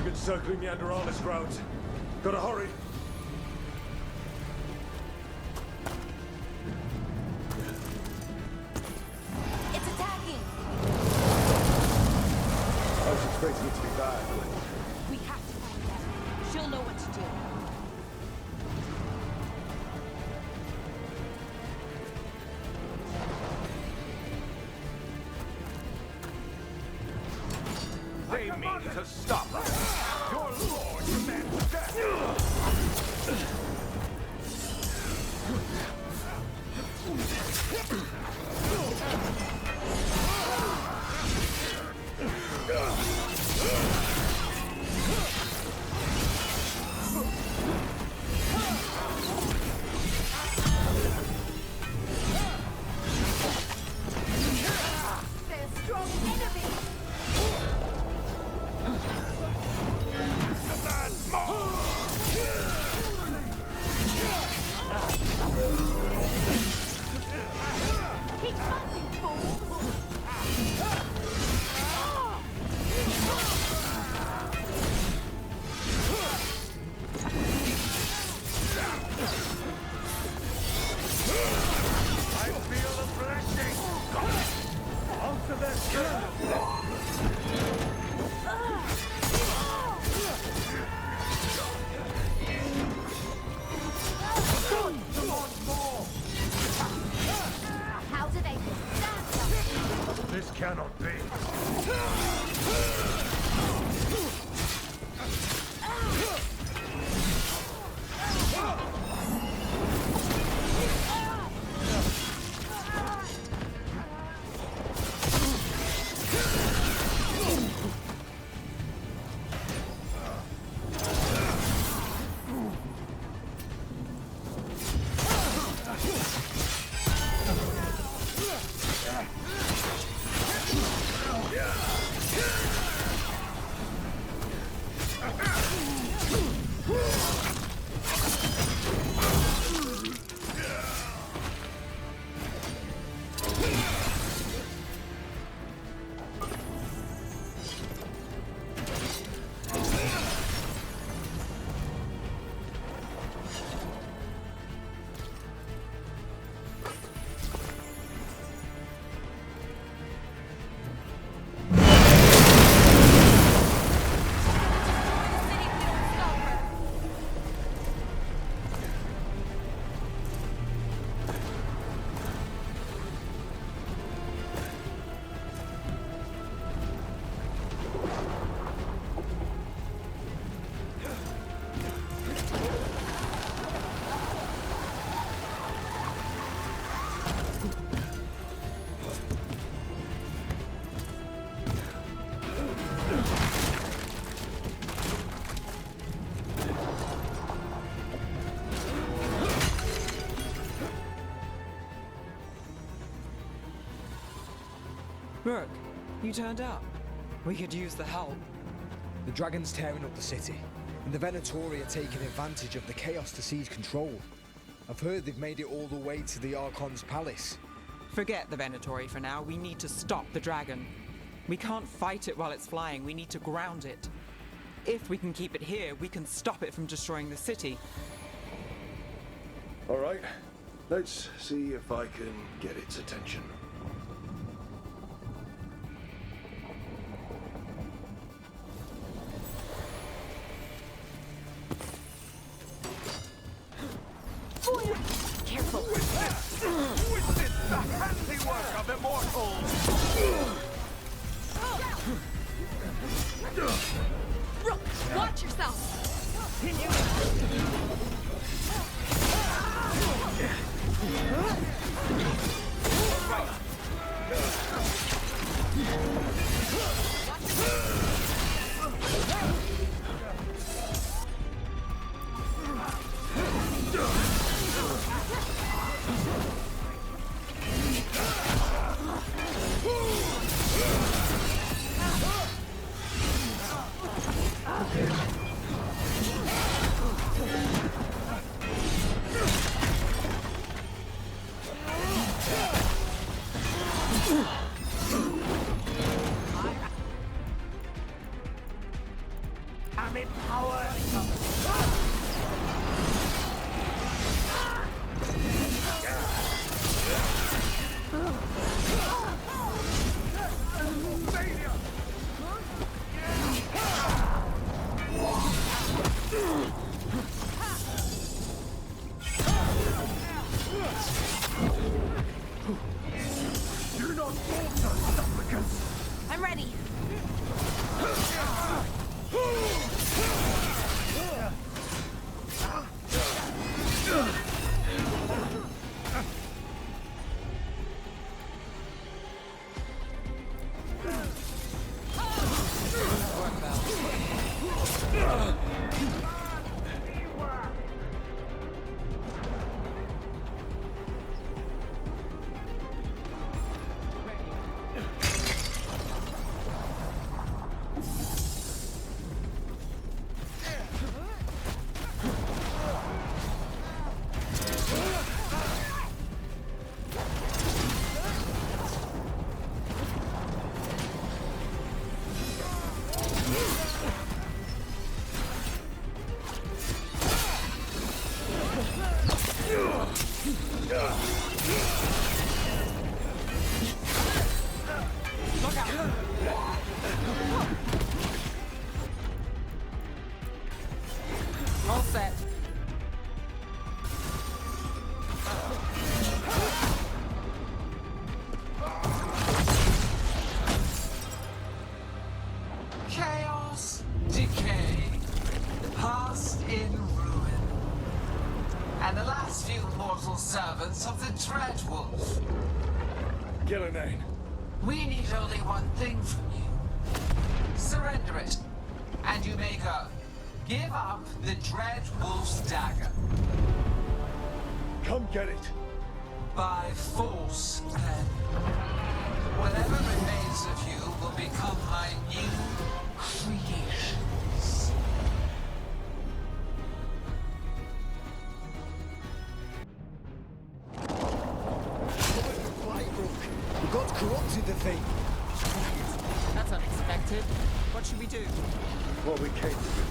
Dragons circling the Andorralis grounds. Gotta hurry. It's attacking! I was expecting it to be bad. We have to find her. She'll know what to do. They mean to stop us. Your lord demands death. They're a strong enemy! Keep fighting, fool! I feel a blessing. Answer their servant. How do they stand us? This cannot be. Look, you turned up. We could use the help. The dragon's tearing up the city, and the Venatori are taking advantage of the chaos to seize control. I've heard they've made it all the way to the Archon's palace. Forget the Venatori for now. We need to stop the dragon. We can't fight it while it's flying. We need to ground it. If we can keep it here, we can stop it from destroying the city. All right. Let's see if I can get its attention. Careful! Witness the handiwork of immortals! Rook, watch yourself! me power! Failure! You're not water, supplicants! I'm ready. All set. Chaos, decay, the past in ruin, and the last few mortal servants of the Dreadwolf. Gillenane. We need only one thing from you. Surrender it, and you may go. Give up the Dreadwolf's dagger. Come get it. By force, then. Whatever remains of you will become my new creations. The gods corrupted the thing. That's unexpected. What should we do? What we came to do.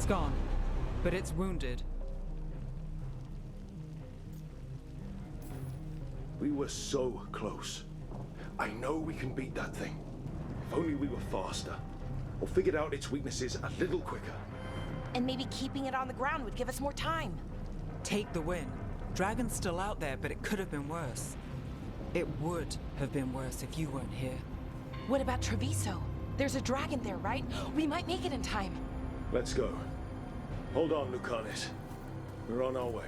It's gone, but it's wounded. We were so close. I know we can beat that thing. If only we were faster. Or figured out its weaknesses a little quicker. And maybe keeping it on the ground would give us more time. Take the win. Dragon's still out there, but it could have been worse. It would have been worse if you weren't here. What about Treviso? There's a dragon there, right? We might make it in time. Let's go. Hold on, Lucanis. We're on our way.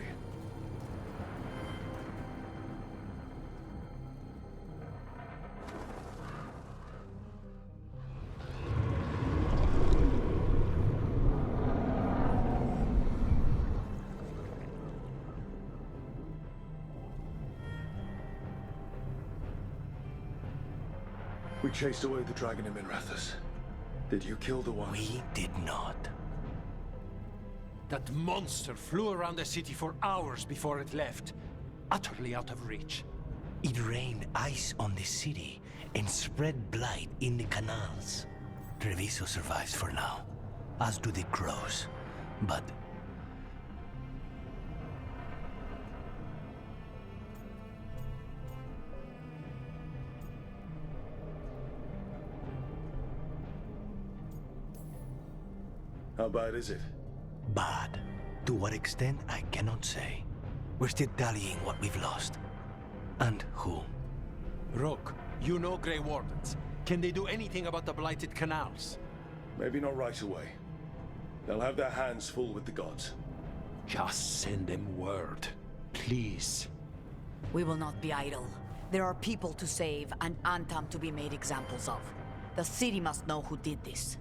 We chased away the dragon in Minrathous. Did you kill the one? We did not. That monster flew around the city for hours before it left, utterly out of reach. It rained ice on the city and spread blight in the canals. Treviso survives for now, as do the crows. But how bad is it? bad. To what extent, I cannot say. We're still tallying what we've lost. And who. Rook, you know Grey Wardens. Can they do anything about the blighted canals? Maybe not right away. They'll have their hands full with the gods. Just send them word, please. We will not be idle. There are people to save and Antam to be made examples of. The city must know who did this.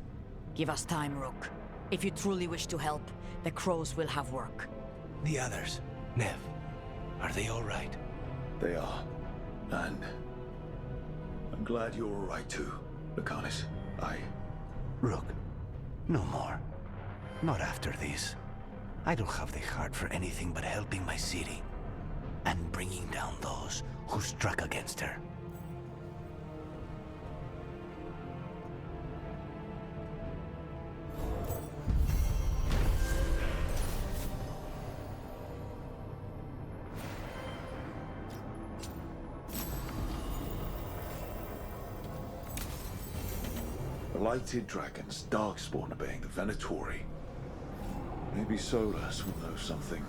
Give us time, Rook. If you truly wish to help, the crows will have work. The others, Nev, are they all right? They are. And I'm glad you're all right too, Lucanis. Rook, no more. Not after this. I don't have the heart for anything but helping my city. And bringing down those who struck against her. Blighted dragons, darkspawn obeying the Venatori. Maybe Solus will know something.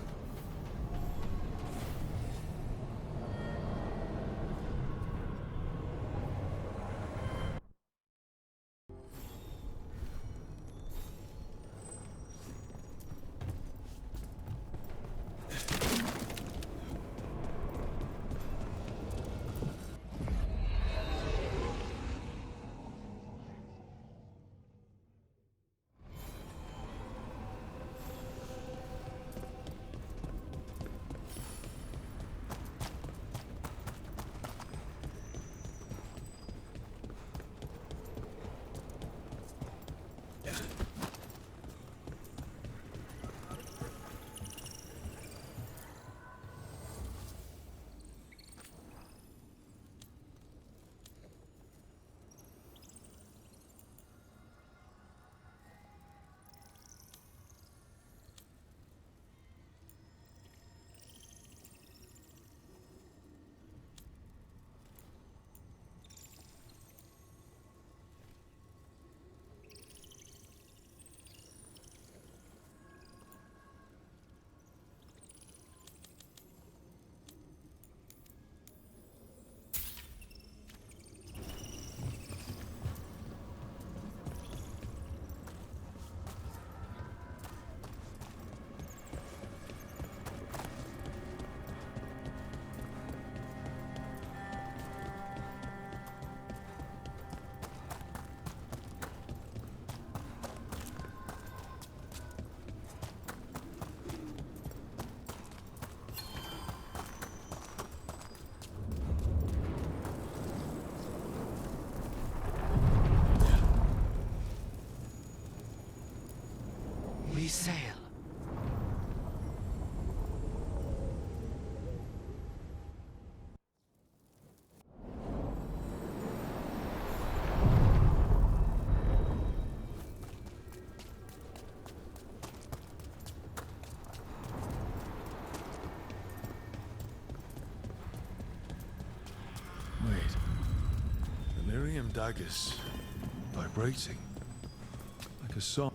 Iridium daggers. Vibrating. Like a song.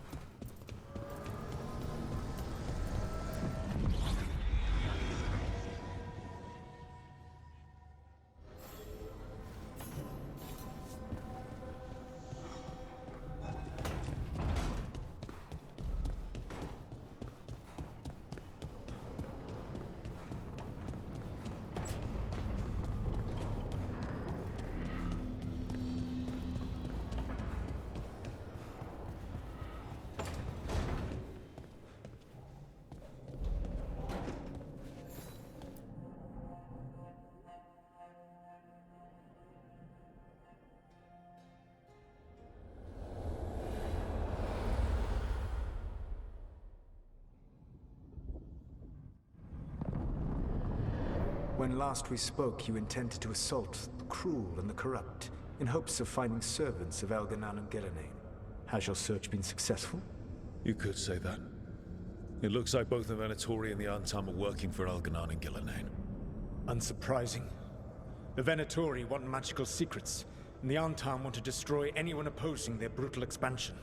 When last we spoke, you intended to assault the cruel and the corrupt, in hopes of finding servants of Elganan and Gillenane. Has your search been successful? You could say that. It looks like both the Venatori and the Antam are working for Elganan and Gillenane. Unsurprising. The Venatori want magical secrets, and the Antam want to destroy anyone opposing their brutal expansion.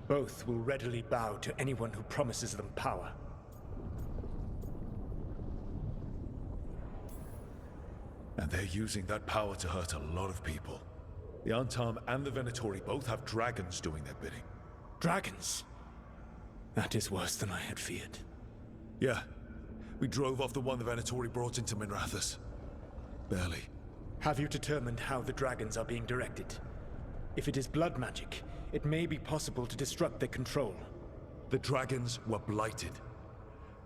Both will readily bow to anyone who promises them power. And they're using that power to hurt a lot of people. The Antam and the Venatori both have dragons doing their bidding. Dragons? That is worse than I had feared. Yeah. We drove off the one the Venatori brought into Minrathous. Barely. Have you determined how the dragons are being directed? If it is blood magic, it may be possible to disrupt their control. The dragons were blighted.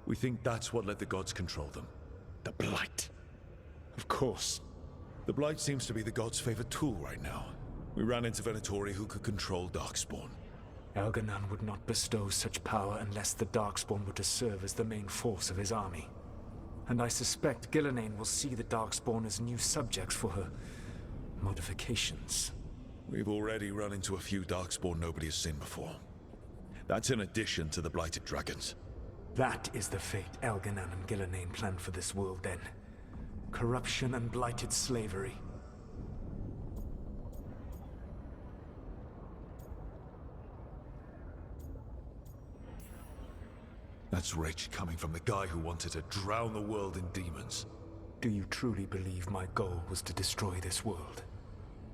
We think that's what let the gods control them. The Blight. Of course. The Blight seems to be the gods' favorite tool right now. We ran into Venatori who could control Darkspawn. Elganan would not bestow such power unless the Darkspawn were to serve as the main force of his army. And I suspect Gillenane will see the Darkspawn as new subjects for her modifications. We've already run into a few Darkspawn nobody has seen before. That's in addition to the blighted dragons. That is the fate Elganan and Gillenane planned for this world then. Corruption and blighted slavery. That's rage coming from the guy who wanted to drown the world in demons. Do you truly believe my goal was to destroy this world?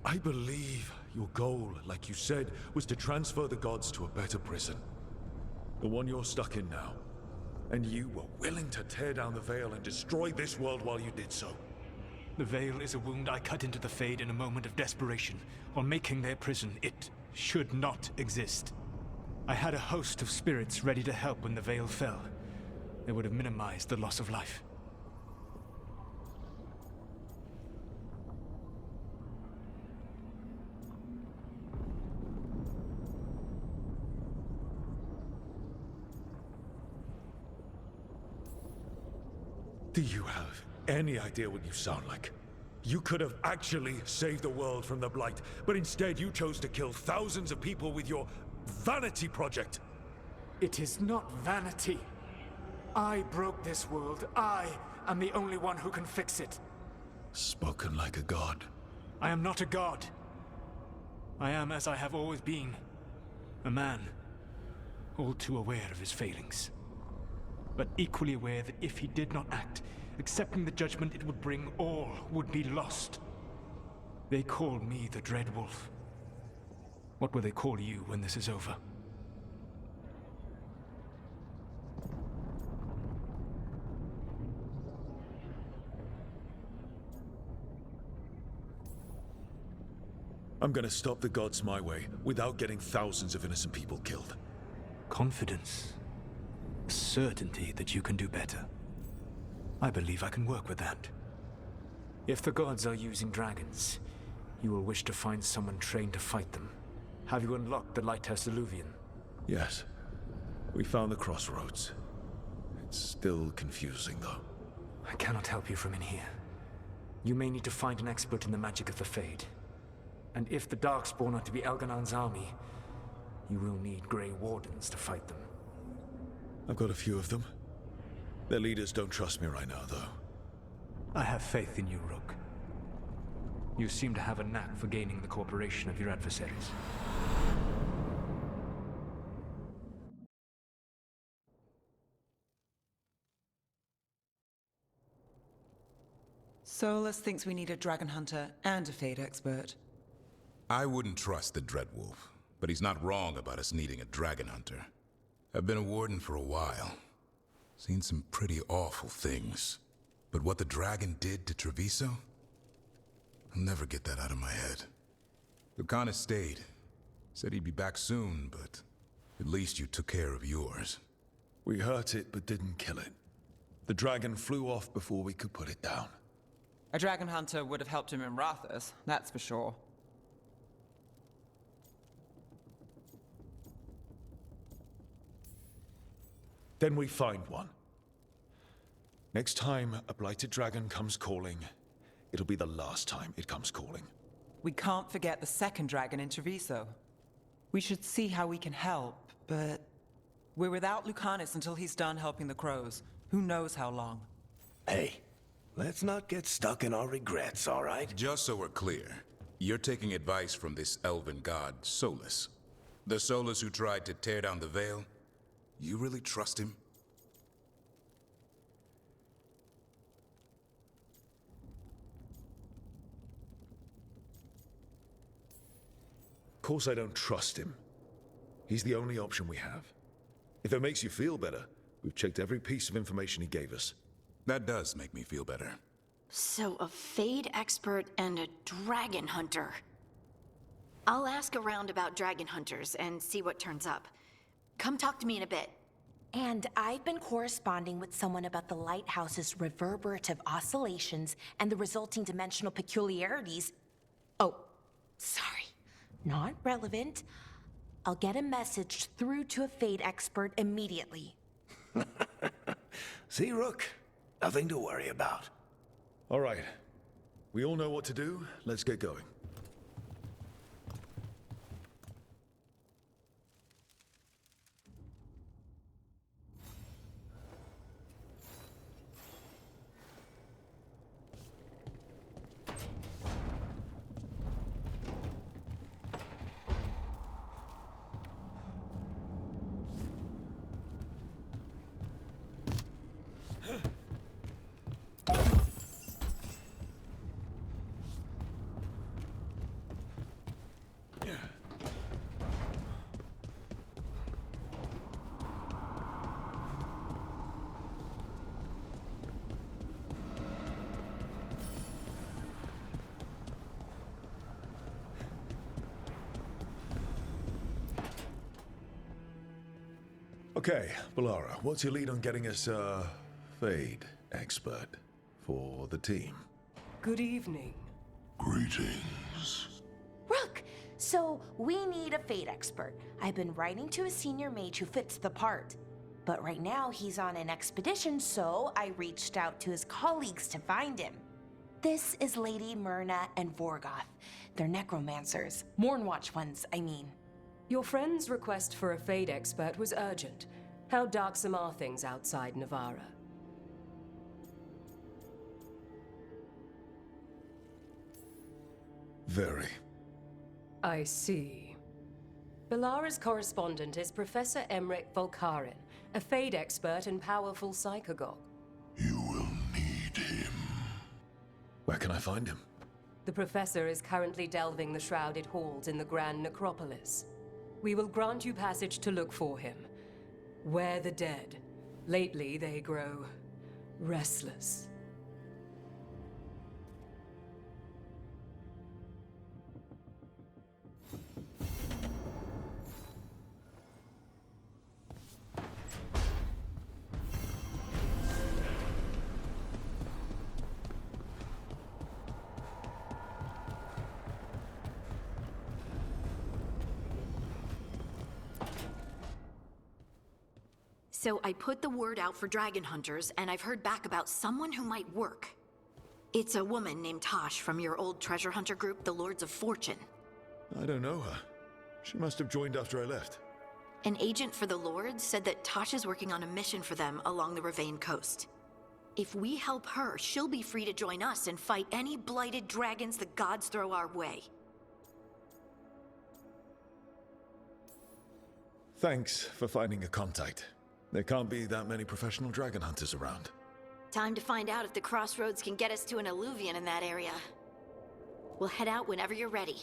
I believe your goal, like you said, was to transfer the gods to a better prison. The one you're stuck in now. And you were willing to tear down the veil and destroy this world while you did so. The veil is a wound I cut into the Fade in a moment of desperation. On making their prison, it should not exist. I had a host of spirits ready to help when the veil fell. They would have minimized the loss of life. Do you have any idea what you sound like? You could have actually saved the world from the Blight, but instead you chose to kill thousands of people with your vanity project. It is not vanity. I broke this world. I am the only one who can fix it. Spoken like a god. I am not a god. I am as I have always been. A man. All too aware of his failings. But equally aware that if he did not act, accepting the judgment it would bring, all would be lost. They call me the Dread Wolf. What will they call you when this is over? I'm gonna stop the gods my way, without getting thousands of innocent people killed. Confidence. Certainty that you can do better. I believe I can work with that. If the gods are using dragons, you will wish to find someone trained to fight them. Have you unlocked the Lighthouse Illuvian? Yes. We found the crossroads. It's still confusing, though. I cannot help you from in here. You may need to find an expert in the magic of the Fade. And if the Darkspawn are to be Elganan's army, you will need Grey Wardens to fight them. I've got a few of them. Their leaders don't trust me right now, though. I have faith in you, Rook. You seem to have a knack for gaining the cooperation of your adversaries. Solus thinks we need a dragon hunter and a Fade expert. I wouldn't trust the Dreadwolf, but he's not wrong about us needing a dragon hunter. I've been a warden for a while. Seen some pretty awful things. But what the dragon did to Treviso? I'll never get that out of my head. Lucanus stayed. Said he'd be back soon, but at least you took care of yours. We hurt it, but didn't kill it. The dragon flew off before we could put it down. A dragon hunter would have helped him in Rathus, that's for sure. Then we find one. Next time a blighted dragon comes calling, it'll be the last time it comes calling. We can't forget the second dragon in Treviso. We should see how we can help, but we're without Lucanus until he's done helping the crows. Who knows how long? Hey, let's not get stuck in our regrets, all right? Just so we're clear, you're taking advice from this elven god, Solus. The Solus who tried to tear down the Veil? You really trust him? Of course I don't trust him. He's the only option we have. If it makes you feel better, we've checked every piece of information he gave us. That does make me feel better. So a Fade expert and a dragon hunter. I'll ask around about dragon hunters and see what turns up. Come talk to me in a bit. And I've been corresponding with someone about the lighthouse's reverberative oscillations and the resulting dimensional peculiarities. Oh, sorry. Not relevant. I'll get a message through to a Fade expert immediately. See, Rook? Nothing to worry about. All right. We all know what to do. Let's get going. Okay, Balara, what's your lead on getting us a Fade expert for the team? Good evening. Greetings. Rook, so we need a Fade expert. I've been writing to a senior mage who fits the part. But right now he's on an expedition, so I reached out to his colleagues to find him. This is Lady Myrna and Vorgoth. They're necromancers. Mournwatch ones, I mean. Your friend's request for a Fade expert was urgent. How darksome are things outside Navarra? Very. I see. Balara's correspondent is Professor Emmerich Volkarin, a Fade expert and powerful psychagogue. You will need him. Where can I find him? The professor is currently delving the shrouded halls in the Grand Necropolis. We will grant you passage to look for him. Where the dead. Lately, they grow restless. So I put the word out for dragon hunters, and I've heard back about someone who might work. It's a woman named Tosh from your old treasure hunter group, the Lords of Fortune. I don't know her. She must have joined after I left. An agent for the Lords said that Tosh is working on a mission for them along the Ravane coast. If we help her, she'll be free to join us and fight any blighted dragons the gods throw our way. Thanks for finding a contact. There can't be that many professional dragon hunters around. Time to find out if the crossroads can get us to an alluvion in that area. We'll head out whenever you're ready.